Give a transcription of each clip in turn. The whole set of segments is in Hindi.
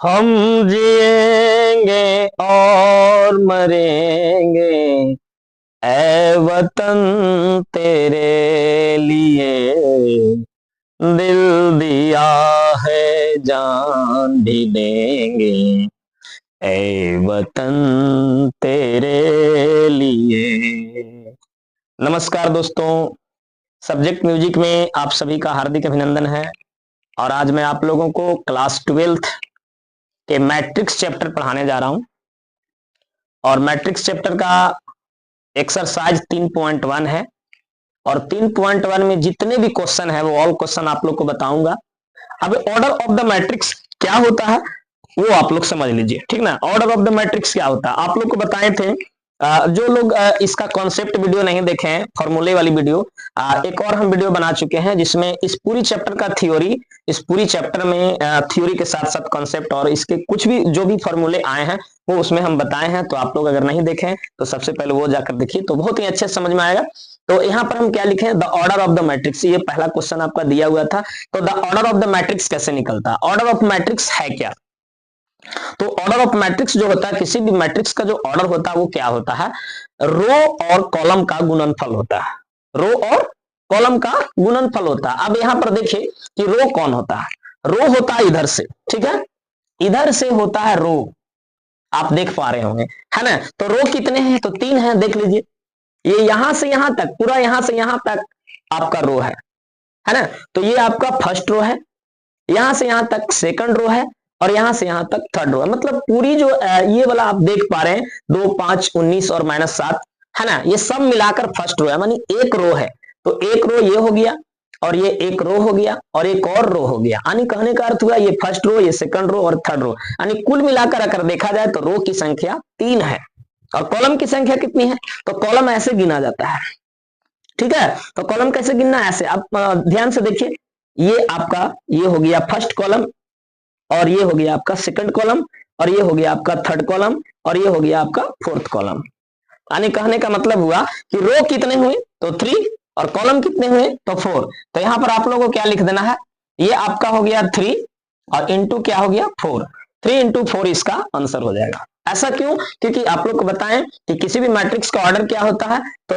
हम जिएंगे और मरेंगे ऐ वतन तेरे लिए, दिल दिया है जान भी देंगे ऐ वतन तेरे लिए। नमस्कार दोस्तों, सब्जेक्ट म्यूजिक में आप सभी का हार्दिक अभिनंदन है। और आज मैं आप लोगों को क्लास 12th के मैट्रिक्स चैप्टर पढ़ाने जा रहा हूं। और मैट्रिक्स चैप्टर का एक्सरसाइज 3.1 है। और 3.1 में जितने भी क्वेश्चन है वो ऑल क्वेश्चन आप लोग को बताऊंगा। अब ऑर्डर ऑफ द मैट्रिक्स क्या होता है वो आप लोग समझ लीजिए, ठीक ना। ऑर्डर ऑफ द मैट्रिक्स क्या होता है आप लोग को बताए थे। जो लोग इसका कॉन्सेप्ट वीडियो नहीं देखे हैं, फॉर्मूले वाली वीडियो, एक और हम वीडियो बना चुके हैं जिसमें इस पूरी चैप्टर का थ्योरी, इस पूरी चैप्टर में थ्योरी के साथ साथ कॉन्सेप्ट और इसके कुछ भी जो भी फॉर्मूले आए हैं वो उसमें हम बताए हैं। तो आप लोग अगर नहीं देखे तो सबसे पहले वो जाकर देखिए तो बहुत ही अच्छे समझ में आएगा। तो यहाँ पर हम क्या लिखे, the order of the matrix, ये पहला क्वेश्चन आपका दिया हुआ था। तो the order of the matrix कैसे निकलता है, ऑर्डर ऑफ मैट्रिक्स है क्या। तो ऑर्डर ऑफ मैट्रिक्स जो होता है, किसी भी मैट्रिक्स का जो ऑर्डर होता है वो क्या होता है, रो और कॉलम का गुणनफल होता है। रो और कॉलम का गुणनफल होता है। अब यहां पर देखिए कि रो कौन होता है, रो होता है इधर से, ठीक है, इधर से होता है रो, आप देख पा रहे होंगे, है ना। तो रो कितने हैं, तो 3 हैं, देख लीजिए। ये यहां से यहां तक, पूरा यहां से यहां तक आपका रो है ना। तो ये आपका फर्स्ट रो है, यहां से यहां तक सेकंड रो है, और यहां से यहां तक थर्ड रो है। मतलब पूरी जो ये वाला आप देख पा रहे हैं 2, 5, 19 और -7, है ना, ये सब मिलाकर फर्स्ट रो है, मानी एक रो है। तो एक रो ये हो गया, और ये एक रो हो गया, और एक और रो हो गया। यानी कहने का अर्थ हुआ ये फर्स्ट रो, ये सेकंड रो और थर्ड रो, यानी कुल मिलाकर अगर देखा जाए तो रो की संख्या 3 है। और कॉलम की संख्या कितनी है, तो कॉलम ऐसे गिना जाता है, ठीक है। तो कॉलम कैसे गिनना है, ऐसे आप ध्यान से देखिए। ये आपका ये हो गया फर्स्ट कॉलम, और ये हो गया आपका सेकंड कॉलम, और ये हो गया आपका थर्ड कॉलम, और ये हो गया आपका फोर्थ कॉलम। यानी कहने का मतलब हुआ कि रो कितने हुए, तो 3, और कॉलम कितने हुए, तो 4। तो यहां पर आप लोगों को क्या लिख देना है, ये आपका हो गया 3 और इंटू क्या हो गया 4, 3 इंटू 4 इसका आंसर हो जाएगा। ऐसा क्यों, क्योंकि आप लोग को बताएं कि किसी भी मैट्रिक्स का ऑर्डर क्या होता है, तो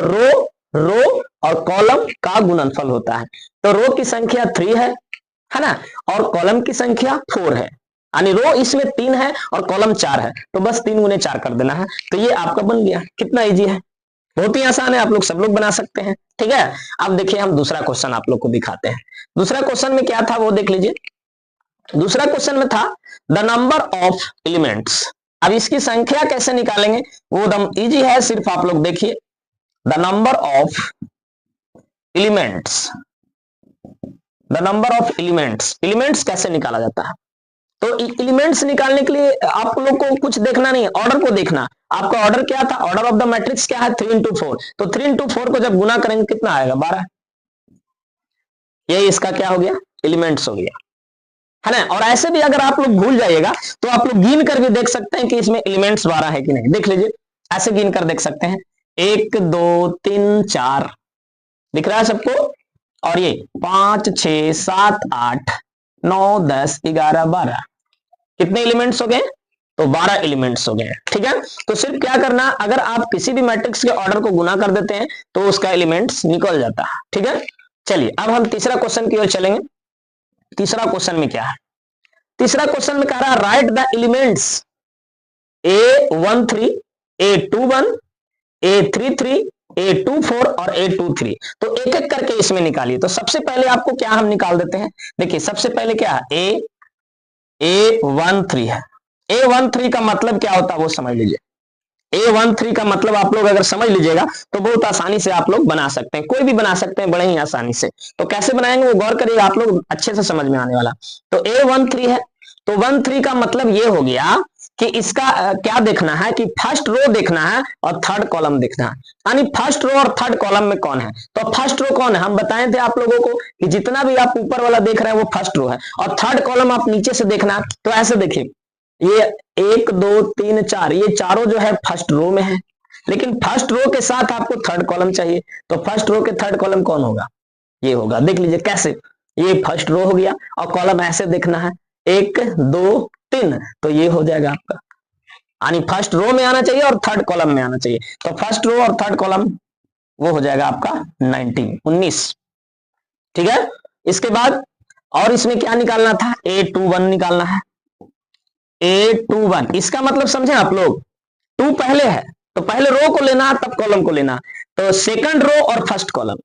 रो और कॉलम का गुणनफल होता है। तो रो की संख्या 3 है ना, और कॉलम की संख्या 4 है। यानी रो इसमें 3 है और कॉलम 4 है, तो बस 3 गुने 4 कर देना है। तो ये आपका बन गया। कितना इजी है, बहुत ही आसान है, आप लोग सब लोग बना सकते हैं, ठीक है। अब देखिए हम दूसरा क्वेश्चन आप लोग को दिखाते हैं। दूसरा क्वेश्चन में क्या था वो देख लीजिए। दूसरा क्वेश्चन में था द नंबर ऑफ एलिमेंट्स। अब इसकी संख्या कैसे निकालेंगे वो एकदम इजी है, सिर्फ आप लोग देखिए। The number of elements, the number of elements, elements कैसे निकाला जाता है। तो एलिमेंट्स निकालने के लिए आप लोग को कुछ देखना नहीं है, ऑर्डर को देखना। आपका ऑर्डर क्या था, ऑर्डर ऑफ द मैट्रिक्स क्या है, 3 इंटू 4। तो 3 इंटू 4 को जब गुना करेंगे कितना आएगा, 12। ये इसका क्या हो गया, एलिमेंट्स हो गया, है ना। और ऐसे भी अगर आप लोग भूल जाइएगा तो आप लोग गिन कर भी देख सकते हैं कि इसमें एलिमेंट्स 12 है कि नहीं। देख लीजिए, ऐसे गिन कर देख सकते हैं, 1, 2, 3, 4 दिख रहा है सबको। और ये 5, 6, 7, 8, 9, 10, 11, 12, कितने एलिमेंट्स हो गए, तो 12 एलिमेंट्स हो गए, ठीक है। तो सिर्फ क्या करना, अगर आप किसी भी मैट्रिक्स के ऑर्डर को गुना कर देते हैं तो उसका एलिमेंट्स निकल जाता है, ठीक है। चलिए अब हम तीसरा क्वेश्चन की ओर चलेंगे। तीसरा क्वेश्चन में क्या है, तीसरा क्वेश्चन में कह रहा है right the elements A13, A21, A33, A24 और A23। तो एक एक करके इसमें निकालिए। तो सबसे पहले आपको क्या हम निकाल देते हैं, देखिए सबसे पहले क्या है, A13 है। A13 का मतलब क्या होता है वो समझ लीजिए। A13 का मतलब आप लोग अगर समझ लीजिएगा तो बहुत आसानी से आप लोग बना सकते हैं, कोई भी बना सकते हैं बड़े ही आसानी से। तो कैसे बनाएंगे वो गौर करिएगा, आप लोग अच्छे से समझ में आने वाला। तो A13 है, तो 13 का मतलब ये हो गया कि इसका क्या देखना है कि फर्स्ट रो देखना है और थर्ड कॉलम देखना है। यानी फर्स्ट रो और थर्ड कॉलम में कौन है, तो फर्स्ट रो कौन है, हम बताए थे आप लोगों को कि जितना भी आप ऊपर वाला देख रहे हैं वो फर्स्ट रो है, और थर्ड कॉलम आप नीचे से देखना। तो ऐसे देखिए, ये 1, 2, 3, 4, ये चारों जो है फर्स्ट रो में है, लेकिन फर्स्ट रो के साथ आपको थर्ड कॉलम चाहिए। तो फर्स्ट रो के थर्ड कॉलम कौन होगा, ये होगा। देख लीजिए कैसे, ये फर्स्ट रो हो गया, और कॉलम ऐसे देखना है 1, 2, 10, तो ये हो जाएगा आपका, यानी फर्स्ट रो में आना चाहिए और थर्ड कॉलम में आना चाहिए। तो फर्स्ट रो और थर्ड कॉलम वो हो जाएगा आपका 19। ठीक है, इसके बाद और इसमें क्या निकालना था, A21 निकालना है। A21 इसका मतलब समझे आप लोग, 2 पहले है तो पहले रो को लेना है तब कॉलम को लेना, तो सेकंड रो और फर्स्ट कॉलम।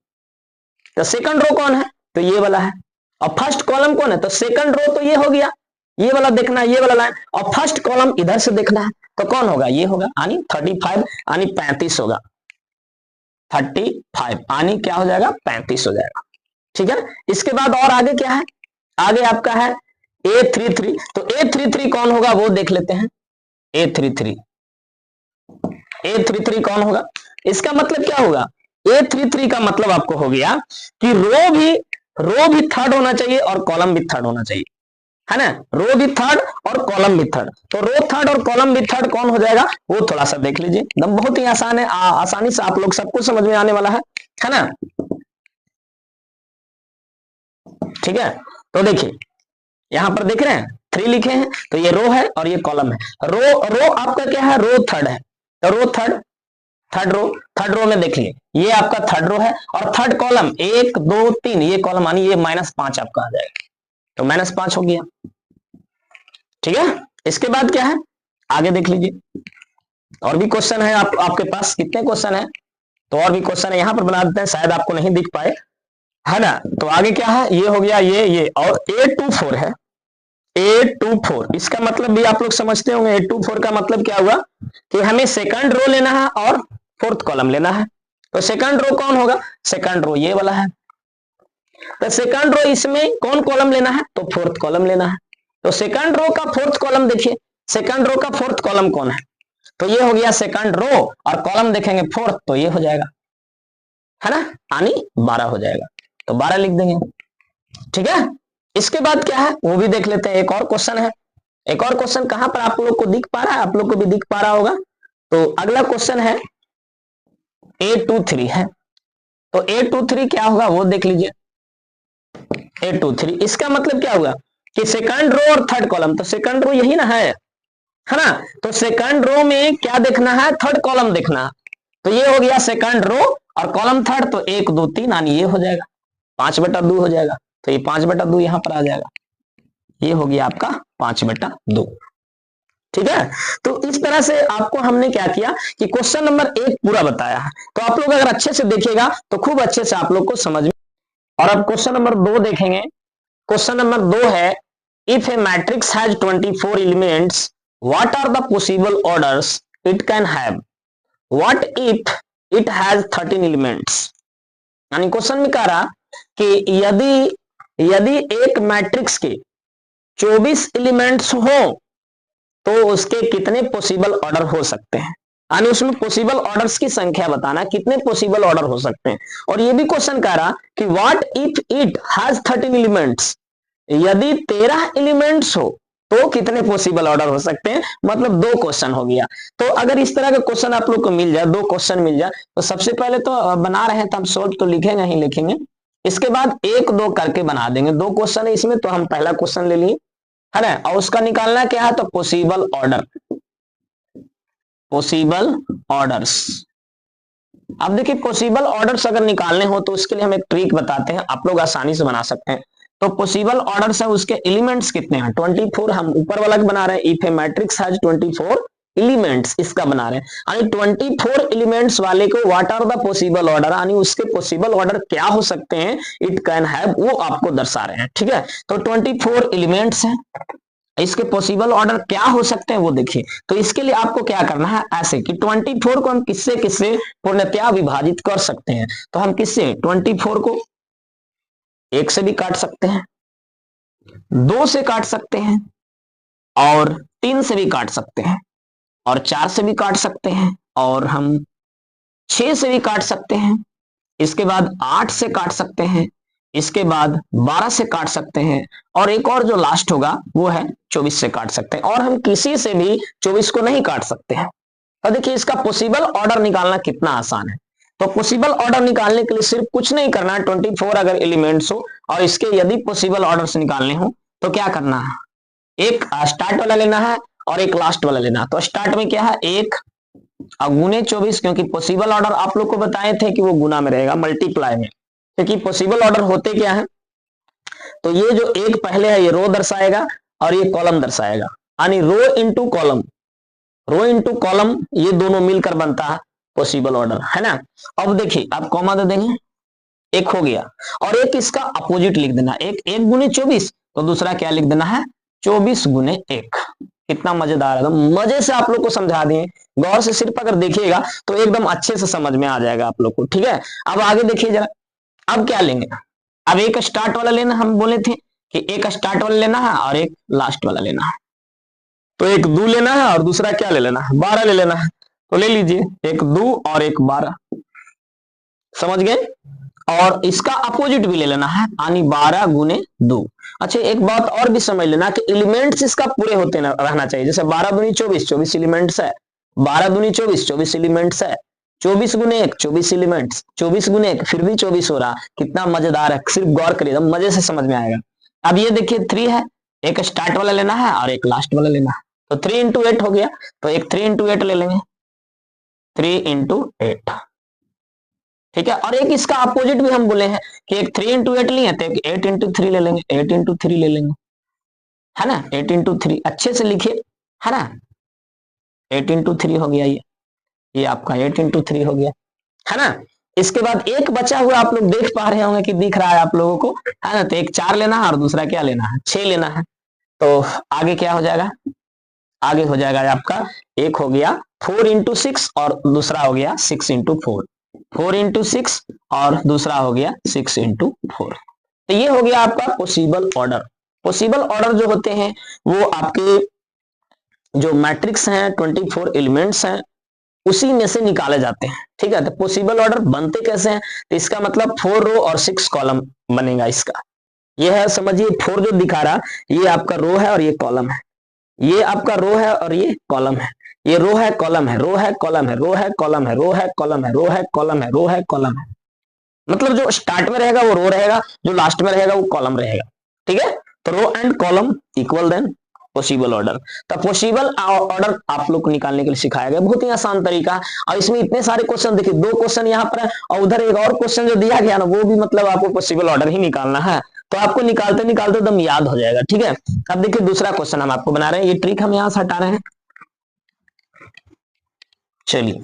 तो सेकंड रो कौन है, तो ये वाला है, और फर्स्ट कॉलम कौन है, तो सेकंड रो तो ये हो गया, ये वाला देखना है, ये वाला लाइन, और फर्स्ट कॉलम इधर से देखना है, तो कौन होगा, ये होगा, यानी 35 यानी 35 होगा, 35 यानी क्या हो जाएगा, 35 हो जाएगा। ठीक है, इसके बाद और आगे क्या है, आगे आपका है A33, तो A33 कौन होगा वो देख लेते हैं। A33 कौन होगा, इसका मतलब क्या होगा, A33 का मतलब आपको हो गया कि रो भी थर्ड होना चाहिए और कॉलम भी थर्ड होना चाहिए, है ना, रो भी थर्ड और कॉलम भी थर्ड। तो रो थर्ड और कॉलम भी थर्ड कौन हो जाएगा, वो थोड़ा सा देख लीजिए, एकदम बहुत ही आसान है, आसानी से आप लोग सबको समझ में आने वाला है ना। ठीक है, तो देखिए यहां पर देख रहे हैं 3 लिखे हैं, तो ये रो है और ये कॉलम है। रो आपका क्या है, रो थर्ड है, तो रो थर्ड रो में देखिए ये आपका थर्ड रो है, और थर्ड कॉलम 1 2 3 ये कॉलम, यानी ये -5 आपका आ जाएगा, तो -5 हो गया। ठीक है, इसके बाद क्या है, आगे देख लीजिए, और भी क्वेश्चन है आपके पास, कितने क्वेश्चन है, तो और भी क्वेश्चन है, यहां पर बना देते हैं, शायद आपको नहीं दिख पाए, है ना। तो आगे क्या है, ये हो गया, ये और A24 है, A24 इसका मतलब भी आप लोग समझते होंगे। A24 का मतलब क्या हुआ कि हमें सेकंड रो लेना है और फोर्थ कॉलम लेना है, तो सेकंड रो कौन होगा, सेकंड रो ये वाला है, तो सेकंड रो इसमें कौन कॉलम लेना है, तो फोर्थ कॉलम लेना है। तो सेकंड रो का फोर्थ कॉलम देखिए, सेकंड रो का फोर्थ कॉलम कौन है, तो ये हो गया सेकंड रो, और कॉलम देखेंगे फोर्थ, तो ये हो जाएगा, है ना, यानी 12 हो जाएगा, तो 12 लिख देंगे। ठीक है, इसके बाद क्या है वो भी देख लेते हैं, एक और क्वेश्चन है, एक और क्वेश्चन कहां पर आप लोग को दिख पा रहा है, आप लोग को भी दिख पा रहा होगा। तो अगला क्वेश्चन है A23 है, तो A23 क्या होगा वो देख लीजिए। A23 इसका मतलब क्या हुआ कि सेकंड रो और थर्ड कॉलम, तो सेकंड रो यही ना है ना, तो सेकंड रो में क्या देखना है, थर्ड कॉलम देखना है, तो ये हो गया सेकंड रो और कॉलम थर्ड, तो 1 2 3 यानी ये हो जाएगा, 5/2 हो जाएगा, तो ये 5/2 यहां पर आ जाएगा, ये हो गया आपका 5/2। ठीक है, तो इस तरह से आपको हमने क्या किया कि क्वेश्चन नंबर 1 पूरा बताया है, तो आप लोग अगर अच्छे से देखिएगा तो खूब अच्छे से आप लोग को समझ में। और अब क्वेश्चन नंबर 2 देखेंगे, क्वेश्चन नंबर 2 है, if a matrix has 24 elements what are the possible orders it can have, what if it has 13 elements. यानी क्वेश्चन में कह रहा कि यदि एक मैट्रिक्स के 24 एलिमेंट्स हो तो उसके कितने पॉसिबल ऑर्डर हो सकते हैं, यानी उसमें पॉसिबल ऑर्डर्स की संख्या बताना, कितने पॉसिबल ऑर्डर हो सकते हैं। और ये भी क्वेश्चन कह रहा कि what if it has 13 elements, यदि 13 एलिमेंट्स हो तो कितने पॉसिबल ऑर्डर हो सकते हैं, मतलब 2 क्वेश्चन हो गया। तो अगर इस तरह का क्वेश्चन आप लोग को मिल जाए, 2 क्वेश्चन मिल जाए, तो सबसे पहले तो बना रहे हैं तो हम सोल्व तो लिखेंगे ही लिखेंगे, इसके बाद 1 2 करके बना देंगे। 2 क्वेश्चन है इसमें, तो हम पहला क्वेश्चन ले लिए, है ना, और उसका निकालना क्या है, तो पॉसिबल ऑर्डर, पॉसिबल ऑर्डर्स। अब देखिए पॉसिबल ऑर्डर्स अगर निकालने हो तो उसके लिए हम एक ट्रिक बताते हैं, आप लोग आसानी से बना सकते हैं। तो पॉसिबल ऑर्डर्स है, उसके एलिमेंट्स कितने हैं, 24, हम ऊपर वाला बना रहे हैं, if a matrix has 24 elements, इसका बना रहे हैं, यानी 24 एलिमेंट्स वाले को what are the possible order, यानी उसके पॉसिबल ऑर्डर क्या हो सकते हैं, इट कैन हैव, वो आपको दर्शा रहे हैं। ठीक है, तो 24 एलिमेंट्स हैं, इसके पॉसिबल ऑर्डर क्या हो सकते हैं वो देखिए। तो इसके लिए आपको क्या करना है, ऐसे कि 24 को हम किससे किससे पूर्णतया विभाजित कर सकते हैं, तो हम किससे 24 को 1 से भी काट सकते हैं, 2 से काट सकते हैं, और 3 से भी काट सकते हैं, और 4 से भी काट सकते हैं, और हम 6 से भी काट सकते हैं, इसके बाद 8 से काट सकते हैं, इसके बाद 12 से काट सकते हैं, और एक और जो लास्ट होगा वो है 24 से काट सकते हैं, और हम किसी से भी 24 को नहीं काट सकते हैं। तो देखिए इसका पॉसिबल ऑर्डर निकालना कितना आसान है। तो पॉसिबल ऑर्डर निकालने के लिए सिर्फ कुछ नहीं करना है, 24 अगर एलिमेंट्स हो और इसके यदि पॉसिबल ऑर्डर्स निकालने हो तो क्या करना है, एक स्टार्ट वाला लेना है और एक लास्ट वाला लेना है। तो स्टार्ट में क्या है, 1 गुने 24, क्योंकि पॉसिबल ऑर्डर आप लोग को बताए थे कि वो गुना में रहेगा, मल्टीप्लाई में, क्योंकि पॉसिबल ऑर्डर होते क्या है, तो ये जो एक पहले है ये रो दर्शाएगा और ये कॉलम दर्शाएगा, यानी रो इंटू कॉलम ये दोनों मिलकर बनता है पॉसिबल ऑर्डर, है ना। अब देखिए आप कॉमा दे देंगे, एक हो गया, और एक इसका अपोजिट लिख देना, एक गुने 24, तो दूसरा क्या लिख देना है, 24 गुने 1। कितना मजेदार है, तो मजे से आप लोग को समझा दिए, गौर से सिर्फ अगर देखिएगा तो एकदम अच्छे से समझ में आ जाएगा आप लोग को, ठीक है। अब आगे देखिए जरा, अब क्या लेंगे, अब एक स्टार्ट वाला लेना, हम बोले थे कि एक स्टार्ट वाला लेना है और एक लास्ट वाला लेना है। तो एक 2 लेना है और दूसरा क्या ले लेना है, 12 ले लेना है। तो ले लीजिए, एक 2 और एक 12, समझ गए। और इसका अपोजिट भी ले लेना है, यानी 12 गुने 2। अच्छा एक बात और भी समझ लेना कि एलिमेंट्स इसका पूरे होते रहना चाहिए, जैसे 12 दूनी 24, 24 एलिमेंट्स है, 12 दूनी 24, 24 एलिमेंट्स है, 24 गुने 1, 24 एलिमेंट्स, 24 गुने 1 फिर भी 24 हो रहा। कितना मजेदार है, सिर्फ गौर करिए, मजे से समझ में आएगा। अब ये देखिए 3 है, एक स्टार्ट वाला लेना है और एक लास्ट वाला लेना है, तो 3 इंटू 8 हो गया, तो एक 3 इंटू 8 ले लेंगे, 3 इंटू 8, ठीक है। और एक इसका अपोजिट भी हम बोले हैं कि एक 3 इंटू 8 लिए, तो एक 8 इंटू 3 ले लेंगे, 8 इंटू 3 ले लेंगे, है ना, 8 इंटू 3 अच्छे से लिखिए, है ना, 8 इंटू 3 हो गया, ये आपका 8 इंटू 3 हो गया, है ना। इसके बाद एक बचा हुआ आप लोग देख पा रहे होंगे कि दिख रहा है आप लोगों को, है ना, तो एक 4 लेना है और दूसरा क्या लेना है, 6 लेना है। तो आगे क्या हो जाएगा, आगे हो जाएगा आपका, एक हो गया 4 इंटू 6 और दूसरा हो गया 6 इंटू 4, 4 इंटू 6 और दूसरा हो गया 6 इंटू 4। तो ये हो गया आपका पॉसिबल ऑर्डर। पॉसिबल ऑर्डर जो होते हैं वो आपके जो मैट्रिक्स हैं 24 एलिमेंट्स हैं उसी में से निकाले जाते हैं, ठीक है। तो पॉसिबल ऑर्डर बनते कैसे हैं, तो इसका मतलब 4 रो और 6 कॉलम बनेगा इसका। ये है, समझिए 4 जो दिखा रहा ये आपका रो है और ये कॉलम है, ये आपका रो है और ये कॉलम है, ये रो है कॉलम है, रो है कॉलम है, रो है कॉलम है, रो है कॉलम है, रो है कॉलम है, रो है कॉलम है। मतलब जो स्टार्ट में रहेगा वो रो रहेगा, जो लास्ट में रहेगा वो कॉलम रहेगा, ठीक है। तो row and column equal then possible order. तो पॉसिबल ऑर्डर आप लोग को निकालने के लिए सिखाया गया, बहुत ही आसान तरीका। और इसमें इतने सारे क्वेश्चन देखिए, 2 क्वेश्चन यहाँ पर है और उधर एक और क्वेश्चन जो दिया गया ना वो भी मतलब आपको पॉसिबल ऑर्डर ही निकालना है, तो आपको निकालते निकालते एकदम याद हो जाएगा, ठीक है। अब देखिए दूसरा क्वेश्चन हम आपको बना रहे हैं, ये ट्रिक हम यहां से हटा रहे हैं। चलिए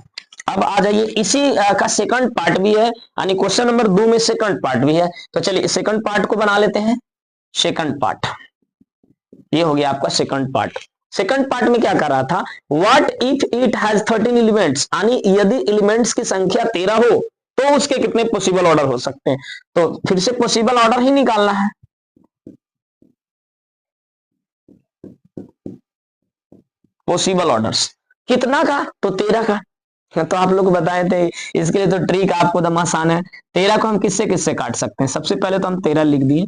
अब आ जाइए, इसी का सेकंड पार्ट भी है, यानी क्वेश्चन नंबर 2 में सेकंड पार्ट भी है। तो चलिए सेकंड पार्ट को बना लेते हैं। सेकंड पार्ट ये हो गया आपका सेकंड पार्ट। सेकंड पार्ट में क्या कर रहा था, what if it has 13 elements, यानी यदि एलिमेंट्स की संख्या 13 हो तो उसके कितने पॉसिबल ऑर्डर हो सकते हैं। तो फिर से पॉसिबल ऑर्डर ही निकालना है, पॉसिबल ऑर्डर्स कितना का, तो 13 का। तो आप लोग बताए थे, इसके लिए तो ट्रिक आपको दम आसान है। 13 को हम किससे किससे काट सकते हैं, सबसे पहले तो हम 13 लिख दिए,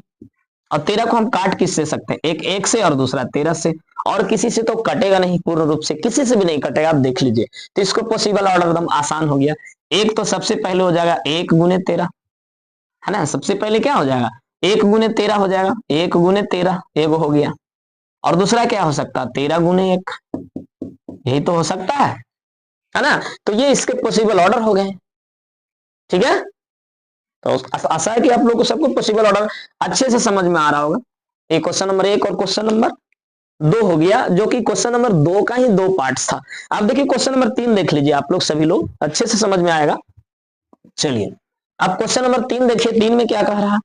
और 13 को हम काट किससे सकते हैं, एक 1 से और दूसरा 13 से, और किसी से तो कटेगा नहीं, पूर्ण रूप से किसी से भी नहीं कटेगा, आप देख लीजिए। तो इसको पॉसिबल ऑर्डर एकदम आसान हो गया। एक तो सबसे पहले हो जाएगा 1 गुने 13, है ना, सबसे पहले क्या हो जाएगा 1 गुने 13 हो जाएगा, 1 गुने 13 एगो हो गया, और दूसरा क्या हो सकता है 13 गुने 1, यही तो हो सकता है ना। तो ये इसके पॉसिबल ऑर्डर हो गए, ठीक है। तो आशा है कि आप लोग को सबको पॉसिबल ऑर्डर अच्छे से समझ में आ रहा होगा। एक क्वेश्चन नंबर 1 और क्वेश्चन नंबर 2 हो गया, जो कि क्वेश्चन नंबर 2 का ही 2 पार्ट्स था। अब देखिए क्वेश्चन नंबर 3 देख लीजिए, आप लोग सभी लोग अच्छे से समझ में आएगा। चलिए अब क्वेश्चन नंबर 3 देखिए, 3 में क्या कह रहा,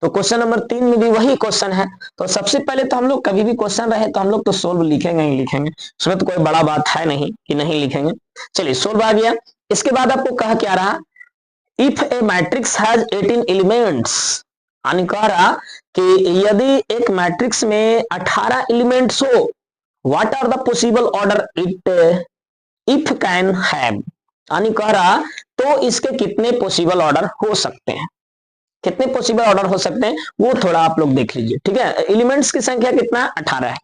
तो क्वेश्चन नंबर 3 में भी वही क्वेश्चन है। तो सबसे पहले तो हम लोग कभी भी क्वेश्चन रहे तो हम लोग तो सोल्व लिखेंगे ही लिखेंगे, उसमें तो कोई बड़ा बात है नहीं कि नहीं लिखेंगे। चलिए सोल्व आ गया। इसके बाद आपको कहा क्या रहा, if a matrix has 18 elements, यानी कह रहा कि यदि एक मैट्रिक्स में 18 एलिमेंट्स हो, what are the possible order it if can have, यानी कह रहा तो इसके कितने पॉसिबल ऑर्डर हो सकते हैं, कितने पॉसिबल ऑर्डर हो सकते हैं वो थोड़ा आप लोग देख लीजिए, ठीक है। एलिमेंट्स की संख्या कितना है 18 है।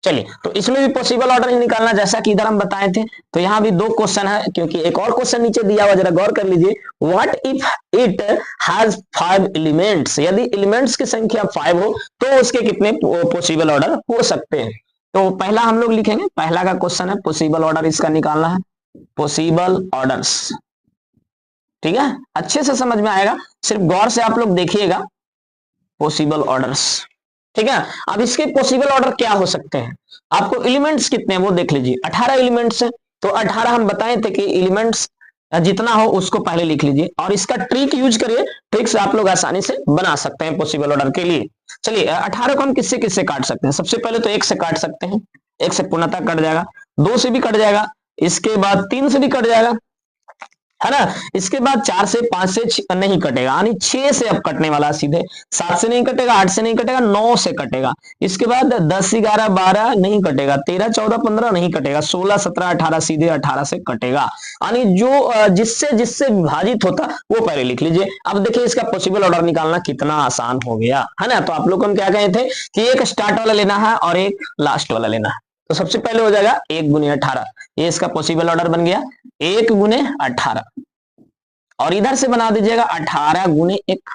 चलिए तो इसमें भी पॉसिबल ऑर्डर ही निकालना, जैसा कि इधर हम बताए थे। तो यहाँ भी 2 क्वेश्चन है, क्योंकि एक और क्वेश्चन नीचे दिया हुआ, जरा गौर कर लीजिए। What if it has 5 elements, यदि एलिमेंट्स की संख्या 5 हो तो उसके कितने पॉसिबल ऑर्डर हो सकते हैं। तो पहला हम लोग लिखेंगे, पहला का क्वेश्चन है पॉसिबल ऑर्डर इसका निकालना है, पॉसिबल ऑर्डर्स। ठीक है, अच्छे से समझ में आएगा, सिर्फ गौर से आप लोग देखिएगा, पॉसिबल ऑर्डर्स। ठीक है, अब इसके पॉसिबल ऑर्डर क्या हो सकते हैं, आपको एलिमेंट्स कितने हैं वो देख लीजिए, 18 एलिमेंट्स है, तो 18 हम बताए थे कि एलिमेंट्स जितना हो उसको पहले लिख लीजिए, और इसका ट्रिक यूज करिए, ट्रिक से आप लोग आसानी से बना सकते हैं पॉसिबल ऑर्डर के लिए। चलिए 18 को हम किससे किससे काट सकते हैं, सबसे पहले तो 1 से काट सकते हैं, 1 से पूर्णतः कट जाएगा, 2 से भी कट जाएगा, इसके बाद 3 से भी कट जाएगा, है ना, इसके बाद 4 से 5 से नहीं कटेगा, यानी 6 से अब कटने वाला सीधे, 7 से नहीं कटेगा, 8 से नहीं कटेगा, 9 से कटेगा, इसके बाद 10 11 12 नहीं कटेगा, 13 14 15 नहीं कटेगा, 16 17 18 सीधे 18 से कटेगा, यानी जो जिससे जिससे विभाजित होता वो पहले लिख लीजिए। अब देखिए इसका पॉसिबल ऑर्डर निकालना कितना आसान हो गया, है ना। तो आप लोग हम क्या कहे थे कि एक स्टार्ट वाला लेना है और एक लास्ट वाला लेना है, तो सबसे पहले हो जाएगा 1 गुने 18, ये इसका पॉसिबल ऑर्डर बन गया 1 गुने 18, और इधर से बना दीजिएगा 18 गुने 1,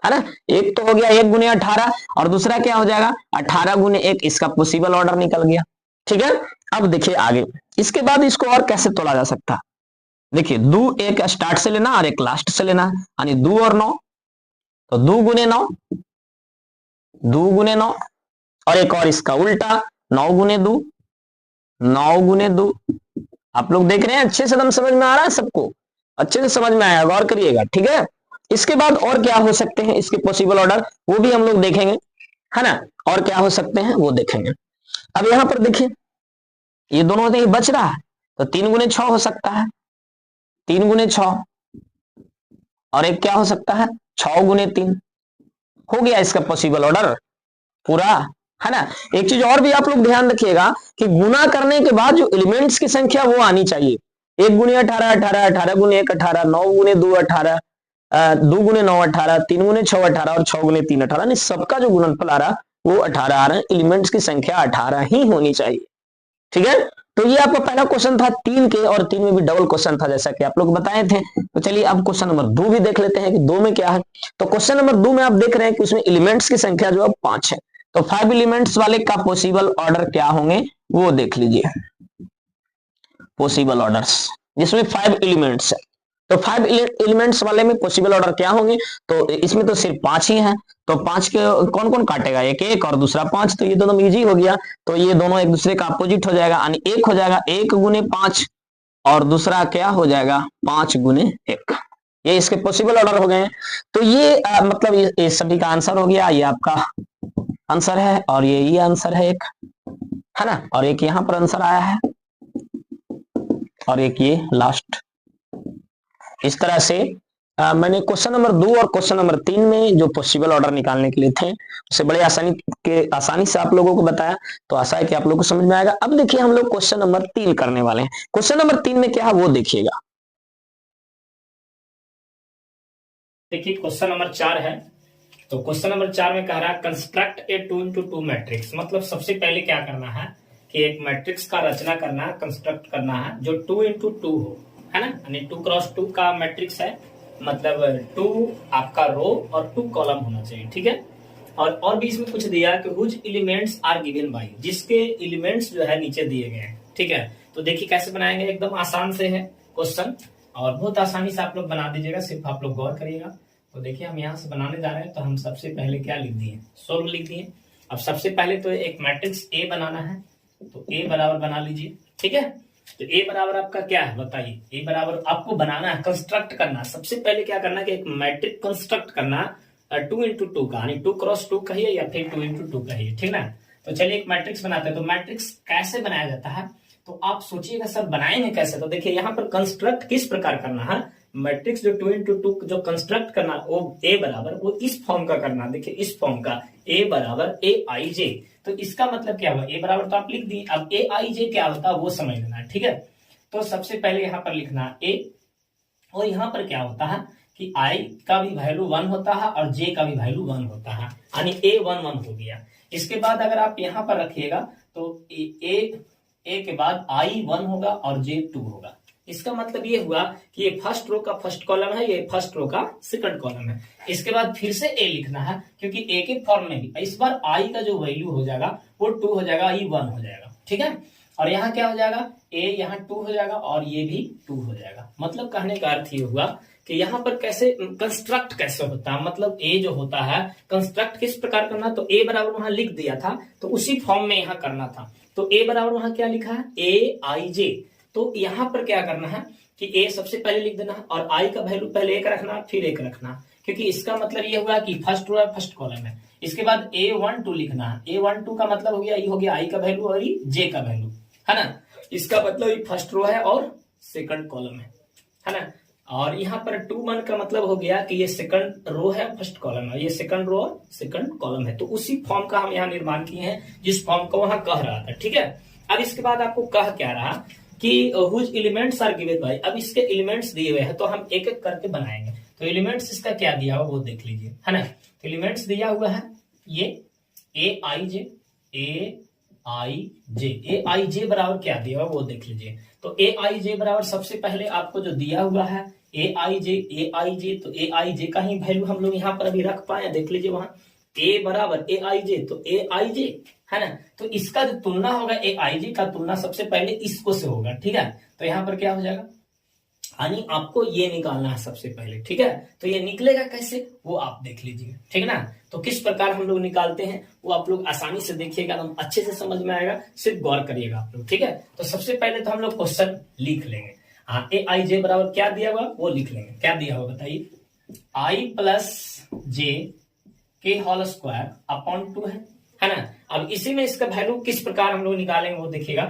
है ना। एक तो हो गया 1 गुने 18, और दूसरा क्या हो जाएगा 18 गुने 1, इसका पॉसिबल ऑर्डर निकल गया। ठीक है, अब देखिए आगे, इसके बाद इसको और कैसे तोड़ा जा सकता है, देखिए 2 एक स्टार्ट से लेना और एक लास्ट से लेना, यानी 2 और 9, तो 2 गुने 9, 2 गुने 9, और एक और इसका उल्टा 9 गुने 2, 9 गुने 2। आप लोग देख रहे हैं अच्छे से एकदम समझ में आ रहा है, सबको अच्छे से समझ में आया, गौर करिएगा। ठीक है, इसके बाद और क्या हो सकते हैं इसके पॉसिबल ऑर्डर, वो भी हम लोग देखेंगे, है ना, और क्या हो सकते हैं वो देखेंगे। अब यहां पर देखिए ये दोनों ही बच रहा है, तो 3 गुने 6 हो सकता है, 3 गुने 6, और एक क्या हो सकता है 6 गुने 3, हो गया इसका पॉसिबल ऑर्डर पूरा, है ना। एक चीज और भी आप लोग ध्यान रखिएगा कि गुना करने के बाद जो एलिमेंट्स की संख्या वो आनी चाहिए, 1 गुने 18 18, 18 गुने 1 18, 9 गुने 2 18, 2 गुने 9 18, 3 गुने 6 18, और 6 गुने 3 18, सबका जो गुणनफल आ रहा वो 18 आ रहा है, एलिमेंट्स की संख्या 18 ही होनी चाहिए। ठीक है, तो ये आपका पहला क्वेश्चन था 3 के, और 3 में भी डबल क्वेश्चन था जैसा कि आप लोग बताए थे। तो चलिए अब क्वेश्चन नंबर 2 भी देख लेते हैं कि 2 में क्या है। तो क्वेश्चन नंबर 2 में आप देख रहे हैं कि उसमें एलिमेंट्स की संख्या जो है 5 है, तो 5 एलिमेंट्स वाले का पॉसिबल ऑर्डर क्या होंगे वो देख लीजिए, पॉसिबल ऑर्डर्स जिसमें 5 एलिमेंट्स है, तो 5 एलिमेंट्स वाले में पॉसिबल ऑर्डर क्या होंगे, तो इसमें तो सिर्फ 5 ही है, तो 5 के कौन कौन काटेगा, एक एक और दूसरा 5, तो ये दोनों इजी हो गया, तो ये दोनों एक दूसरे का अपोजिट हो जाएगा, यानी एक हो जाएगा 1 गुने 5, और दूसरा क्या हो जाएगा 5 गुने 1, ये इसके पॉसिबल ऑर्डर हो गए हैं। तो ये मतलब ये सभी का आंसर हो गया, ये आपका आंसर है, और ये आंसर है एक, है ना, और एक यहां पर आंसर आया है, और एक ये लास्ट। इस तरह से मैंने क्वेश्चन नंबर 2 और क्वेश्चन नंबर 3 में जो पॉसिबल ऑर्डर निकालने के लिए थे उसे बड़े आसानी से आप लोगों को बताया, तो आशा है कि आप लोगों को समझ में आएगा। अब देखिए हम लोग क्वेश्चन नंबर 3 करने वाले हैं, क्वेश्चन नंबर 3 में क्या है वो देखिएगा। देखिए क्वेश्चन नंबर 4 है, तो क्वेश्चन नंबर 4 में कह रहा है कंस्ट्रक्ट ए 2x2 मैट्रिक्स, मतलब सबसे पहले क्या करना है कि एक मैट्रिक्स का रचना करना है, कंस्ट्रक्ट करना है जो 2x2 हो, है ना, यानी 2x2 का मैट्रिक्स है, मतलब 2 आपका रो और 2 कॉलम होना चाहिए। ठीक है, और भी इसमें कुछ दिया कि whose elements are given by, जिसके एलिमेंट्स जो है नीचे दिए गए हैं। ठीक है, तो देखिए कैसे बनाएंगे, एकदम आसान से है क्वेश्चन, और बहुत आसानी से आप लोग बना दीजिएगा, सिर्फ आप लोग गौर करिएगा। तो देखिए हम यहाँ से बनाने जा रहे हैं, तो हम सबसे पहले क्या लिख दिए, सोल्व लिख दिए। अब सबसे पहले तो एक मैट्रिक्स ए बनाना है, तो ए बराबर बना लीजिए। ठीक है, तो ए बराबर आपका क्या है बताइए, ए बराबर आपको बनाना है, कंस्ट्रक्ट करना है। सबसे पहले क्या करना है कि एक मैट्रिक कंस्ट्रक्ट करना 2x2 का, यानी 2x2 कहिए या फिर 2x2 कहिए, ठीक ना। तो चलिए एक मैट्रिक्स बनाते हैं। तो मैट्रिक्स कैसे बनाया जाता है, तो आप सोचिएगा सर बनाएंगे कैसे, तो देखिए यहाँ पर कंस्ट्रक्ट किस प्रकार करना है, मैट्रिक्स जो 2x2 जो कंस्ट्रक्ट करना वो ए बराबर वो इस फॉर्म का करना, देखिए इस फॉर्म का, ए बराबर ए आई जे। तो इसका मतलब क्या हुआ, ए बराबर तो आप लिख दिए, अब ए आई जे क्या होता है वो समझ लेना है। ठीक है, तो सबसे पहले यहाँ पर लिखना ए, और यहाँ पर क्या होता है कि आई का भी वैल्यू 1 होता है और जे का भी वैल्यू 1 होता है, यानी ए 1 1 हो गया। इसके बाद अगर आप यहाँ पर रखिएगा तो ए के बाद आई 1 होगा और जे 2 होगा। इसका मतलब ये हुआ कि ये फर्स्ट रो का फर्स्ट कॉलम है, ये फर्स्ट रो का सेकंड कॉलम है। इसके बाद फिर से ए लिखना है, क्योंकि ए के फॉर्म में भी इस बार आई का जो वैल्यू हो जाएगा वो 2 हो जाएगा, ई 1 हो जाएगा, ठीक है। और यहाँ क्या हो जाएगा, ए यहाँ 2 हो जाएगा और ये भी 2 हो जाएगा। मतलब कहने का अर्थ ये हुआ कि यहाँ पर कैसे कंस्ट्रक्ट कैसे होता है, मतलब ए जो होता है कंस्ट्रक्ट किस प्रकार करना, तो ए बराबर वहां लिख दिया था तो उसी फॉर्म में यहाँ करना था। तो ए बराबर वहां क्या लिखा है, ए आई जे। तो यहाँ पर क्या करना है कि ए सबसे पहले लिख देना और आई का वैल्यू पहले एक रखना फिर एक रखना, क्योंकि इसका मतलब ये हुआ कि फर्स्ट रो है फर्स्ट कॉलम है। इसके बाद A12 लिखना है, A12 का मतलब हो गया ये हो गया आई का वैल्यू और ये जे का वैल्यू, है ना। इसका मतलब ये फर्स्ट रो है और सेकंड कॉलम है ना। और यहाँ पर 2 का मतलब हो गया कि ये सेकंड रो है फर्स्ट कॉलम है, ये सेकंड रो और सेकंड कॉलम है। तो उसी फॉर्म का हम यहाँ निर्माण किए हैं जिस फॉर्म को वहां कह रहा था, ठीक है। अब इसके बाद आपको कह क्या रहा कि whose elements are given by, अब इसके एलिमेंट्स दिए हुए हैं तो हम एक एक करके बनाएंगे। तो एलिमेंट्स इसका क्या दिया हुआ वो देख लीजिए, है ना। एलिमेंट्स दिया हुआ है ये ए आई जे, ए आई जे बराबर क्या दिया हुआ वो देख लीजिए। तो ए आई जे बराबर सबसे पहले आपको जो दिया हुआ है ए आई जे, तो ए आई जे का ही वैल्यू हम लोग यहाँ पर अभी रख पाए, देख लीजिए वहां ए बराबर ए आई जे, तो ए आई जे है ना। तो इसका जो तुलना होगा ए आई जे का तुलना सबसे पहले इसको से होगा, ठीक है। तो यहाँ पर क्या हो जाएगा, यानी आपको ये निकालना है सबसे पहले, ठीक है। तो ये निकलेगा कैसे वो आप देख लीजिए, ठीक है ना। तो किस प्रकार हम लोग निकालते हैं वो आप लोग आसानी से देखिएगा, एकदम अच्छे से समझ में आएगा, सिर्फ गौर करिएगा आप लोग, ठीक है। तो सबसे पहले तो हम लोग क्वेश्चन लिख लेंगे। हाँ, ए आई जे बराबर क्या दिया हुआ वो लिख लेंगे। क्या दिया हुआ बताइए, आई प्लस जे के होल स्क्वायर अपॉन 2 है ना। अब इसी में इसका वैल्यू किस प्रकार हम लोग निकालेंगे वो देखिएगा।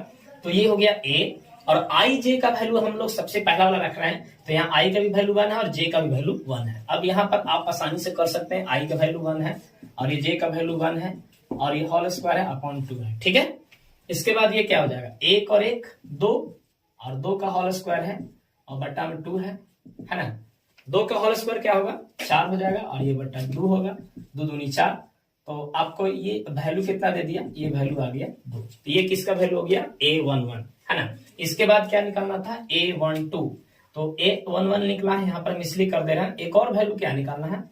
तो ये हो गया ए और आई जे का वैल्यू हम लोग सबसे पहला वाला रख रहे हैं, तो यहाँ आई का भी वैल्यू 1 है और जे का भी वैल्यू 1 है। अब यहाँ पर आप आसानी से कर सकते हैं, आई का वैल्यू 1 है और ये जे का वैल्यू 1 है और ये होल स्क्वायर है अपॉन 2 है, ठीक है। इसके बाद ये क्या हो जाएगा, 1 और 1 2 और 2 का होल स्क्वायर है और बट्टा में 2 है ना। 2 का होल स्क्वायर क्या होगा 4 हो जाएगा और ये बट्टा 2 होगा, 2 दूनी 4। तो आपको ये वैल्यू कितना दे दिया, ये वैल्यू आ गया 2। तो ये किसका वैल्यू हो गया A11, है ना। इसके बाद क्या निकालना था A12, तो A11 निकला है, यहाँ पर मिसली कर दे रहे हैं। एक और वैल्यू क्या निकालना है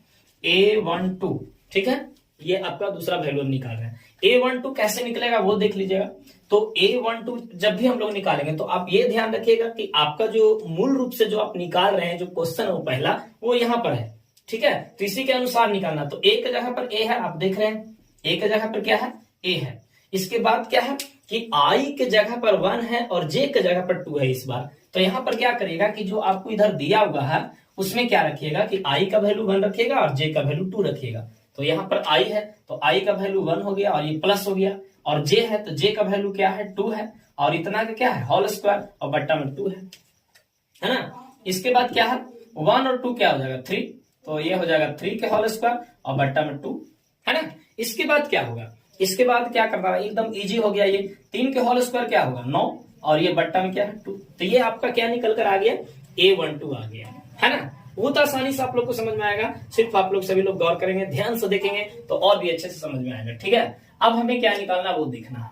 A12, ठीक है। ये आपका दूसरा वैल्यू निकाल रहे हैं। A12 कैसे निकलेगा वो देख लीजिएगा। तो A12 जब भी हम लोग निकालेंगे तो आप ये ध्यान रखिएगा कि आपका जो मूल रूप से जो आप निकाल रहे हैं जो क्वेश्चन है वो पहला वो यहाँ पर है, ठीक है। तो इसी के अनुसार निकालना। तो ए की जगह पर ए है, आप देख रहे हैं ए की जगह पर क्या है ए है। इसके बाद क्या है कि आई के जगह पर 1 है और जे के जगह पर 2 है इस बार। तो यहाँ पर क्या करिएगा कि जो आपको इधर दिया हुआ है उसमें क्या रखिएगा कि आई का वैल्यू 1 रखिएगा और जे का वैल्यू 2 रखिएगा। तो यहाँ पर आई है तो आई का वैल्यू 1 हो गया और ये प्लस हो गया, और जे है तो जे का वैल्यू क्या है 2 है और इतना का क्या है होल स्क्वायर और बट्टा में 2 है ना। इसके बाद क्या है 1 और 2 क्या हो जाएगा 3, तो ये हो जाएगा 3 के होल स्क्वायर और बट्टा में 2, है ना। इसके बाद क्या होगा, इसके बाद क्या करना है, एकदम इजी हो गया। ये 3 के होल स्क्वायर क्या होगा 9 और ये बट्टा में क्या है 2। तो ये आपका क्या निकल कर आ गया A12 आ गया, है ना। बहुत आसानी से आप लोग को समझ में आएगा, सिर्फ आप लोग सभी लोग गौर करेंगे, ध्यान से देखेंगे तो और भी अच्छे से समझ में आएगा, ठीक है। अब हमें क्या निकालना वो देखना है।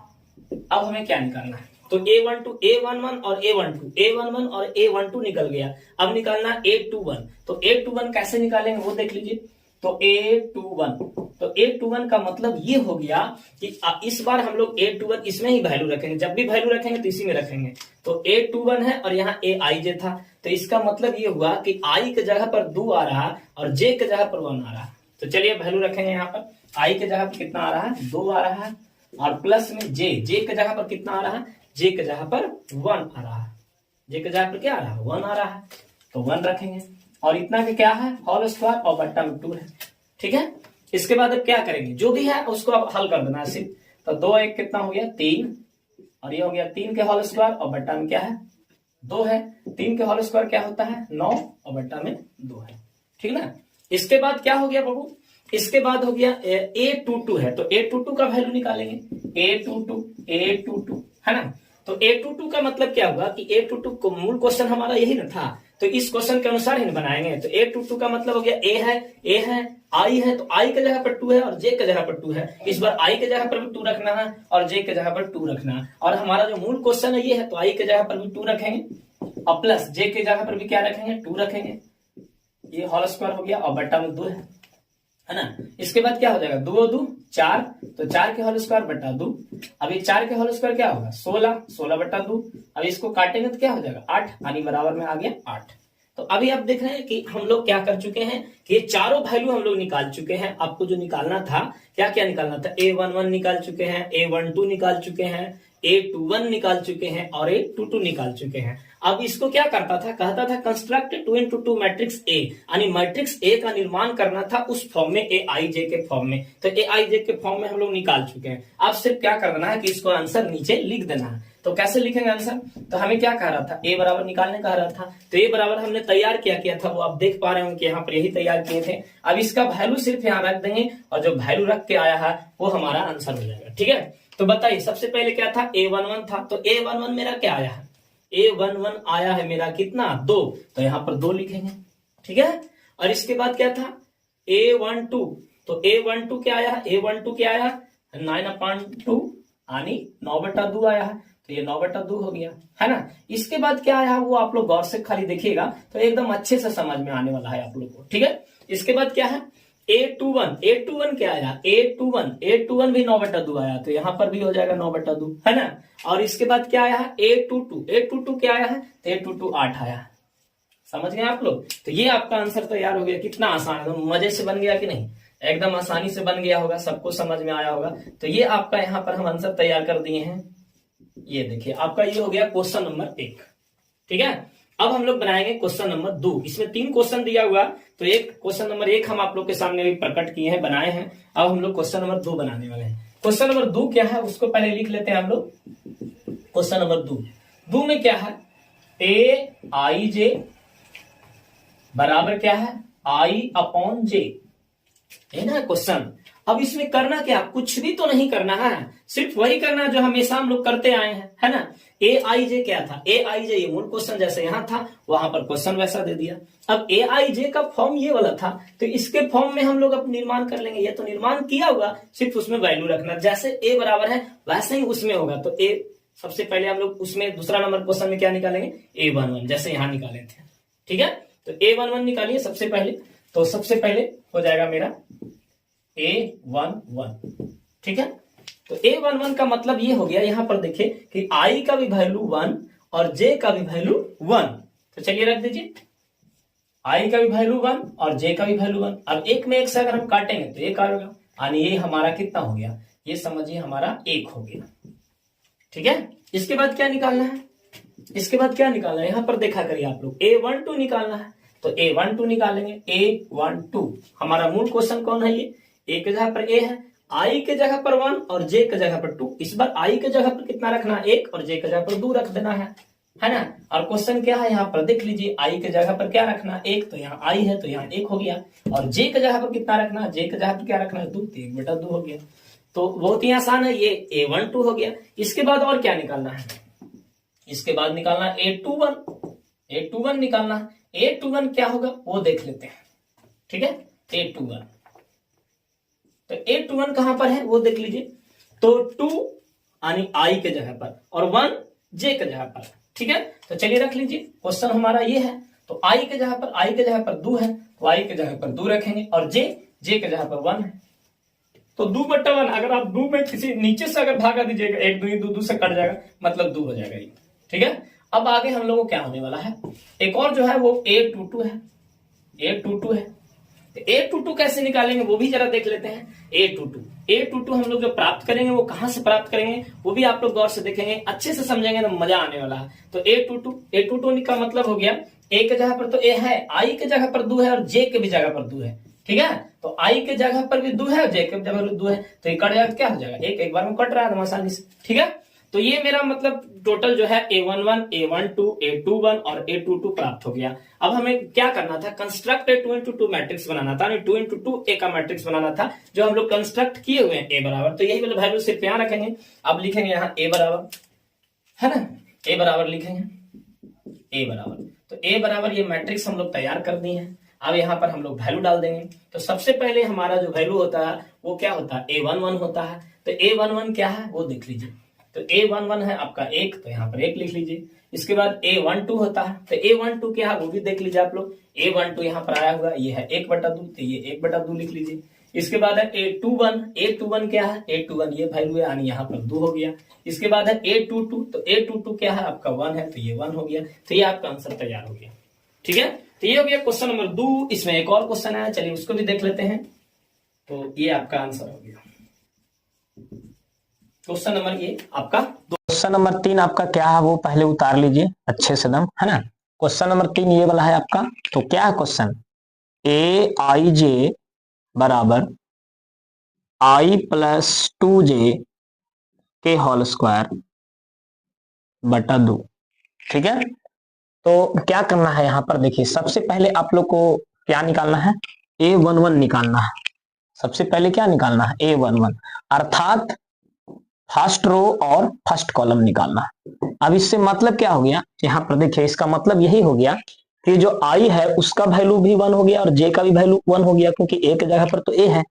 अब हमें क्या निकालना है, तो A12 A11 और A12 और A12 निकल गया। अब निकालना A21। तो A21 कैसे निकालेंगे वो देख लीजिए। तो A21 का मतलब ये हो गया कि इस बार हम लोग A21 इसमें ही वैल्यू रखेंगे, जब भी वैल्यू रखेंगे तो इसी में रखेंगे। तो A21 है और यहाँ AIJ था, तो इसका मतलब ये हुआ कि I के जगह पर 2 आ रहा है और J के जगह पर 1 आ रहा है। तो चलिए वैल्यू रखेंगे यहाँ पर, I के जगह पर कितना आ रहा है 2 आ रहा है और प्लस में J के जगह पर कितना आ रहा है, J के जगह पर 1 आ रहा है, J के जगह पर क्या आ रहा है 1 आ रहा है, तो 1 रखेंगे और इतना के क्या है होल स्क्वायर और बट्टा में 2 है, ठीक है। इसके बाद अब क्या करेंगे, जो भी है उसको अब हल कर देना है सिर्फ। तो 2 1 कितना हो गया 3 और ये हो गया 3 के होल स्क्वायर और बट्टा में क्या है 2 है। 3 के होल स्क्वायर क्या होता है 9 और बट्टा में 2 है, ठीक ना। इसके बाद क्या हो गया बाबू, इसके बाद हो गया A22 है, तो A22 का वैल्यू निकालेंगे। A22 है ना। तो A22 का मतलब क्या हुआ कि A22 को मूल क्वेश्चन हमारा यही ना था, तो इस क्वेश्चन के अनुसार ही बनाएंगे। तो A22 का मतलब हो गया A है I है, तो I के जगह पर 2 है और J के जगह पर 2 है। इस बार I के जगह पर भी 2 रखना है और J के जगह पर 2 रखना है, और हमारा जो मूल क्वेश्चन है ये है, तो I के जगह पर भी 2 रखेंगे और प्लस जे के जगह पर भी क्या रखेंगे 2 रखेंगे, ये होल स्क्वायर हो गया और बट्टा में 2 है ना। इसके बाद क्या हो जाएगा 2 और 2 4, तो 4 के होल स्क्वायर बट्टा 2। अब ये 4 के होल स्क्वायर क्या होगा 16, 16 बट्टा 2। अब इसको काटेंगे तो क्या हो जाएगा 8, यानी बराबर में आ गया 8। तो अभी आप देख रहे हैं कि हम लोग क्या कर चुके हैं कि ये चारों वैल्यू हम लोग निकाल चुके हैं। आपको जो निकालना था क्या क्या निकालना था, A11 निकाल चुके हैं, A12 निकाल चुके हैं, A21 निकाल चुके हैं और A22 निकाल चुके हैं। अब इसको क्या करता था, कहता था कंस्ट्रक्ट 2 into 2 मैट्रिक्स ए, यानी मैट्रिक्स ए का निर्माण करना था उस फॉर्म में AIJ के फॉर्म में। तो AIJ के फॉर्म में हम लोग निकाल चुके हैं। अब सिर्फ क्या करना है कि इसको आंसर नीचे लिख देना है। तो कैसे लिखेंगे आंसर, तो हमें क्या कह रहा था ए बराबर निकालने कह रहा था, तो ए बराबर हमने तैयार किया था, वो आप देख पा रहे होंगे कि यहाँ पर यही तैयार किए थे। अब इसका वैल्यू सिर्फ यहाँ रख देंगे और जो वैल्यू रख के आया है वो हमारा आंसर हो जाएगा। ठीक है, तो बताइए सबसे पहले क्या था A11 था, तो A11 मेरा क्या आया है, A11 आया है मेरा कितना 2, तो यहाँ पर 2 लिखेंगे। ठीक है, और इसके बाद क्या था A12, तो A12 क्या आया है, A12 क्या आया है 9/2 यानी 9/2 आया है, तो ये 9/2 हो गया है ना। इसके बाद क्या आया वो आप लोग गौर से खाली देखिएगा तो एकदम अच्छे से समझ में आने वाला है आप लोग को। ठीक है, इसके बाद क्या है A21 क्या आया, A21 भी 9/2 आया, तो यहाँ पर भी हो जाएगा 9/2 है ना। और इसके बाद क्या आया है A22 क्या आया है, तो A22 8 आया है। समझ गए आप लोग, तो ये आपका आंसर तैयार हो गया। कितना आसान है, मजे से बन गया कि नहीं, एकदम आसानी से बन गया होगा, सबको समझ में आया होगा। तो ये आपका यहाँ पर हम आंसर तैयार कर दिए हैं। ये देखिए आपका ये हो गया क्वेश्चन नंबर 1। ठीक है, अब हम लोग बनाएंगे क्वेश्चन नंबर 2। इसमें 3 क्वेश्चन दिया हुआ, तो एक क्वेश्चन नंबर 1 हम आप लोग के सामने भी प्रकट किए हैं, बनाए हैं। अब हम लोग क्वेश्चन नंबर 2 बनाने वाले हैं। क्वेश्चन नंबर 2 क्या है उसको पहले लिख लेते हैं हम लोग। क्वेश्चन नंबर 2 में क्या है, AIJ बराबर क्या है I/J, है ना क्वेश्चन। अब इसमें करना क्या, कुछ भी तो नहीं करना है, सिर्फ वही करना है जो हमेशा हम लोग करते आए हैं, है ना। AIJ क्या था, AIJ ये मूल क्वेश्चन जैसे यहां था वहां पर क्वेश्चन वैसा दे दिया। अब AIJ का फॉर्म ये वाला था, तो इसके फॉर्म में हम लोग अब निर्माण कर लेंगे। ये तो निर्माण किया हुआ, सिर्फ उसमें वैल्यू रखना, जैसे A बराबर है वैसे ही उसमें होगा। तो A सबसे पहले हम लोग उसमें दूसरा नंबर क्वेश्चन में क्या निकालेंगे A11, जैसे यहां निकाले थे। ठीक है, तो A11 निकालिए सबसे पहले। तो सबसे पहले हो जाएगा मेरा A11। ठीक है, तो A11 का मतलब ये हो गया, यहां पर देखिए कि I का भी वैल्यू 1 और J का भी वैल्यू 1। तो चलिए रख दीजिए, I का भी वैल्यू 1 और J का भी वैल्यू 1। अब एक में एक से अगर हम काटेंगे तो एक आ होगा, यानी ये हमारा कितना हो गया, ये समझिए हमारा 1 हो गया। ठीक है, इसके बाद क्या निकालना है, इसके बाद क्या निकालना है, यहां पर देखा करिए आप लोग A12 निकालना है। तो A12 निकालेंगे, A12 हमारा मूल क्वेश्चन कौन है, ये A के जगह पर A है, I के जगह पर 1 और J के जगह पर 2। इस बार I के जगह पर कितना रखना है 1 और J के जगह पर 2 रख देना है ना। और क्वेश्चन क्या है यहाँ पर देख लीजिए, I के जगह पर क्या रखना 1, तो यहाँ I है तो यहाँ 1 हो गया। और J के जगह पर कितना रखना है, J के जगह पर क्या रखना है 2, तो 1/2 हो गया। तो बहुत ही आसान है, ये A12 हो गया। इसके बाद और क्या निकालना है, इसके बाद निकालना A21 निकालना है। A21 क्या होगा वो देख लेते हैं। ठीक है, A21, तो A21 कहां पर है वो देख लीजिए। तो 2 यानी I के जगह पर और 1 J के जगह पर। ठीक है, तो चलिए रख लीजिए, क्वेश्चन हमारा ये है। तो I के जगह पर 2 है, तो I के जगह पर 2 रखेंगे और J के जगह पर 1 है। तो 2/1, अगर आप 2 में किसी नीचे से अगर भागा दीजिएगा, 1 2 2 से कट जाएगा, मतलब 2 हो जाएगा ये। ठीक है, अब आगे हम लोगों को क्या होने वाला है, एक और जो है वो A22 है। A22 है, तो A22 कैसे निकालेंगे वो भी जरा देख लेते हैं। A22 हम लोग जो प्राप्त करेंगे वो कहां से प्राप्त करेंगे वो भी आप लोग गौर से देखेंगे, अच्छे से समझेंगे तो मजा आने वाला है। तो A22 का मतलब हो गया A के जगह पर तो A है, I के जगह पर 2 है और J के भी जगह पर 2 है। ठीक है, तो I के जगह पर भी 2 है और J के जगह पर 2 है, तो ये कट जाएगा, क्या हो जाएगा एक बार में कट रहा है आसानी से। ठीक है, तो ये मेरा मतलब टोटल जो है A11, A12, A21 और A22 प्राप्त हो गया। अब हमें क्या करना था, कंस्ट्रक्ट 2 into 2 मैट्रिक्स बनाना था, 2 into 2 A का मैट्रिक्स बनाना था, जो हम लोग कंस्ट्रक्ट किए हुए हैं A बराबर। तो यही वाला वैल्यू सिर्फ यहाँ रखेंगे। अब लिखेंगे यहाँ A बराबर, है ना, A बराबर लिखेंगे, A बराबर। तो A बराबर ये मैट्रिक्स हम लोग तैयार कर दिए हैं। अब यहाँ पर हम लोग वैल्यू डाल देंगे। तो सबसे पहले हमारा जो वैल्यू होता है वो क्या होता है, A11 होता है। तो A11 क्या है वो देख लीजिए। तो A11 है आपका 1, तो यहाँ पर 1 लिख लीजिए। इसके बाद A12 होता है, तो A12 क्या है वो भी देख लीजिए आप लोग। A12 यहाँ पर आया हुआ ये है 1/2, तो ये 1/2 लिख लीजिए। इसके बाद है A21 क्या है, A21 ये वैल्यू है यानी यहाँ पर 2 हो गया। इसके बाद है A22, तो A22 क्या है आपका 1 है, तो ये 1 हो गया। तो ये आपका आंसर तैयार हो गया। ठीक है, तो ये हो गया क्वेश्चन नंबर 2। इसमें एक और क्वेश्चन है, चलिए उसको भी देख लेते हैं। तो ये आपका आंसर हो गया क्वेश्चन नंबर ये आपका। क्वेश्चन नंबर 3 आपका क्या है वो पहले उतार लीजिए अच्छे से दम, है ना। क्वेश्चन नंबर 3 ये वाला है आपका। तो क्या है क्वेश्चन, AIJ बराबर I+2J के होल स्क्वायर बटा 2। ठीक है, तो क्या करना है यहाँ पर, देखिए सबसे पहले आप लोग को क्या निकालना है, A11 निकालना है। सबसे पहले क्या निकालना है, A11 अर्थात फर्स्ट रो और फर्स्ट कॉलम निकालना है। अब इससे मतलब क्या हो गया, यहाँ पर देखिए इसका मतलब यही हो गया कि जो I है उसका वैल्यू भी 1 हो गया और J का भी वैल्यू 1 हो गया, क्योंकि A के जगह पर तो A है।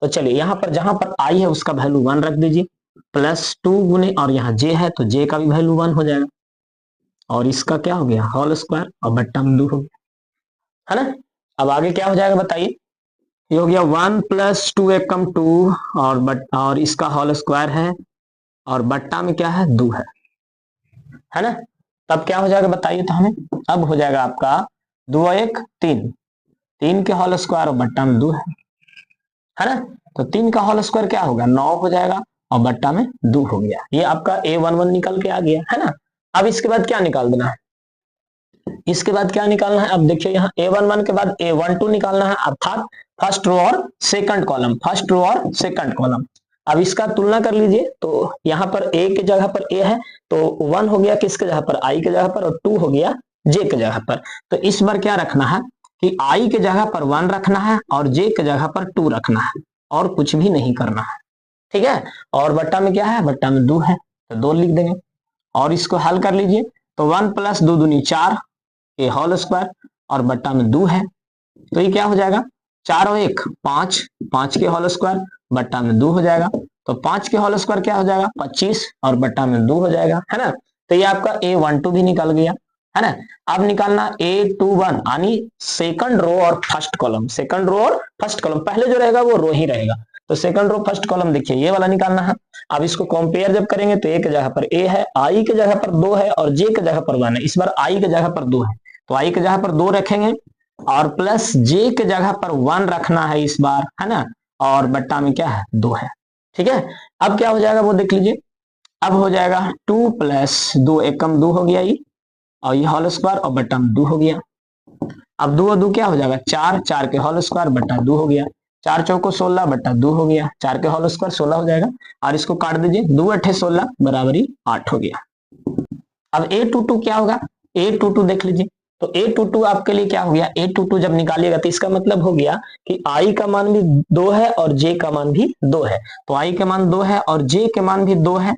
तो चलिए यहाँ पर जहां पर I है उसका वैल्यू 1 रख दीजिए, +2 गुने और यहाँ J है तो J का भी वैल्यू 1 हो जाएगा, और इसका क्या हो गया होल स्क्वायर और बट्टा में 2 हो गया, है ना। अब आगे क्या हो जाएगा बताइए, ये हो गया 1 + 2 एकम 2 और इसका होल स्क्वायर है और बट्टा में क्या है 2 है ना। तब क्या हो जाएगा बताइए तो हमें, अब हो जाएगा आपका 2 और 1 3, 3 के होल स्क्वायर और बट्टा में 2 है ना। तो 3 का होल स्क्वायर क्या होगा 9 हो जाएगा और बट्टा में 2 हो गया। ये आपका A11 निकल के आ गया, है ना। अब इसके बाद क्या निकाल देना है, इसके बाद क्या निकालना है, अब देखिए यहाँ A11 के बाद A12 निकालना है, अर्थात फर्स्ट रो और सेकंड कॉलम, फर्स्ट रो और सेकंड कॉलम। अब इसका तुलना कर लीजिए, तो यहाँ पर A के जगह पर A है तो 1 हो गया किसके जगह पर, I के जगह पर, और 2 हो गया J के जगह पर। तो इस बार क्या रखना है कि I के जगह पर 1 रखना है और J के जगह पर 2 रखना है, और कुछ भी नहीं करना है। ठीक है, और बट्टा में क्या है, बट्टा में 2 है तो 2 लिख देंगे, और इसको हल कर लीजिए। तो 1 + 2 दूनी 4 के होल स्क्वायर और बट्टा में 2 है, तो ये क्या हो जाएगा 4 और 1 5, 5 के होल स्क्वायर बट्टा में 2 हो जाएगा। तो 5 के होल स्क्वायर क्या हो जाएगा 25 और बट्टा में 2 हो जाएगा, है ना। तो ये आपका A12 भी निकल गया, है ना। अब निकालना A21 यानी सेकंड रो और फर्स्ट कॉलम, सेकंड रो और फर्स्ट कॉलम, पहले जो रहेगा वो रो ही रहेगा। तो सेकंड रो फर्स्ट कॉलम देखिए ये वाला निकालना है। अब इसको कंपेयर जब करेंगे तो A के जगह पर A है, I के जगह पर 2 है और J के जगह पर 1 है। इस बार I के जगह पर 2 है तो I के जगह पर 2 रखेंगे और प्लस J के जगह पर 1 रखना है इस बार, है ना, और बट्टा में क्या है 2 है। ठीक है, अब क्या हो जाएगा वो देख लीजिए, अब हो जाएगा 2 + 2 एकम 2 हो गया ये, और ये होल स्क्वायर और बट्टा में 2 हो गया। अब 2 और 2 क्या हो जाएगा 4, 4 के होल स्क्वायर बट्टा 2 हो गया, 4 चौको 16 बट्टा 2 हो गया, 4 के होल स्क्वायर 16 हो जाएगा, और इसको काट दीजिए 2 8 16 बराबरी 8 हो गया। अब A22 क्या होगा, A22 देख लीजिए, तो A22 आपके लिए क्या हो गया, A22 जब निकालिएगा तो इसका मतलब हो गया कि I का मान भी 2 है और J का मान भी 2 है। तो I का मान 2 है और J के मान भी 2 है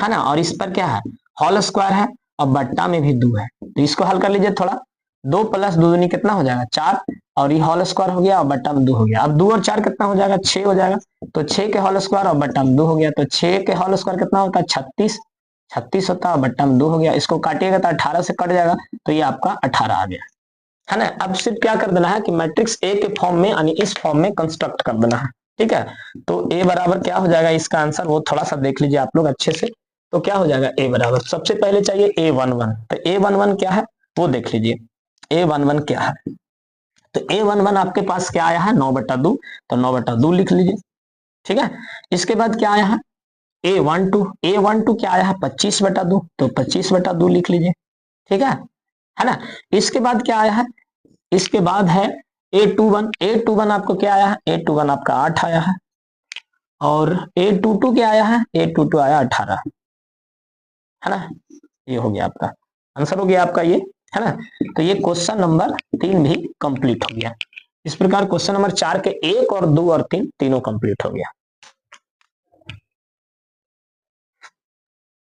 ना, और इस पर क्या है होल स्क्वायर है और बट्टा में भी 2 है। तो इसको हल कर लीजिए थोड़ा, 2 + 2 दूनी कितना हो जाएगा 4, और ये होल स्क्वायर हो गया और बट्टा में 2 हो गया। अब 2 और 4 कितना हो जाएगा 6 हो जाएगा, तो 6 के होल स्क्वायर और बट्टा में 2 हो गया, तो 6 के होल स्क्वायर कितना होता है 36, 36 होता है, बट्टा में 2 हो गया। इसको काटिएगा तो 18 से कट जाएगा, तो ये आपका 18 आ गया, है ना। अब सिर्फ क्या कर देना है कि मैट्रिक्स ए के फॉर्म में यानी इस फॉर्म में कंस्ट्रक्ट कर देना है। ठीक है, तो ए बराबर क्या हो जाएगा इसका आंसर, वो थोड़ा सा देख लीजिए आप लोग अच्छे से। तो क्या हो जाएगा ए बराबर, सबसे पहले चाहिए A11, तो A11 क्या है वो देख लीजिए। A11 क्या है, तो A11 आपके पास क्या आया है 9/2, तो 9/2 लिख लीजिए। ठीक है, इसके बाद क्या आया है A12 क्या आया है 25/2, तो 25/2 लिख लीजिए। ठीक है ना। इसके बाद क्या आया है, इसके बाद है A21 आपको क्या आया है, A21 आपका 8 आया है, और A22 क्या आया है, A22 आया 18, है ना। ये हो गया आपका आंसर, हो गया आपका ये, है ना। तो ये क्वेश्चन नंबर 3 भी कंप्लीट हो गया। इस प्रकार क्वेश्चन नंबर 4 के 1 और 2 और 3 तीनों कंप्लीट हो गया।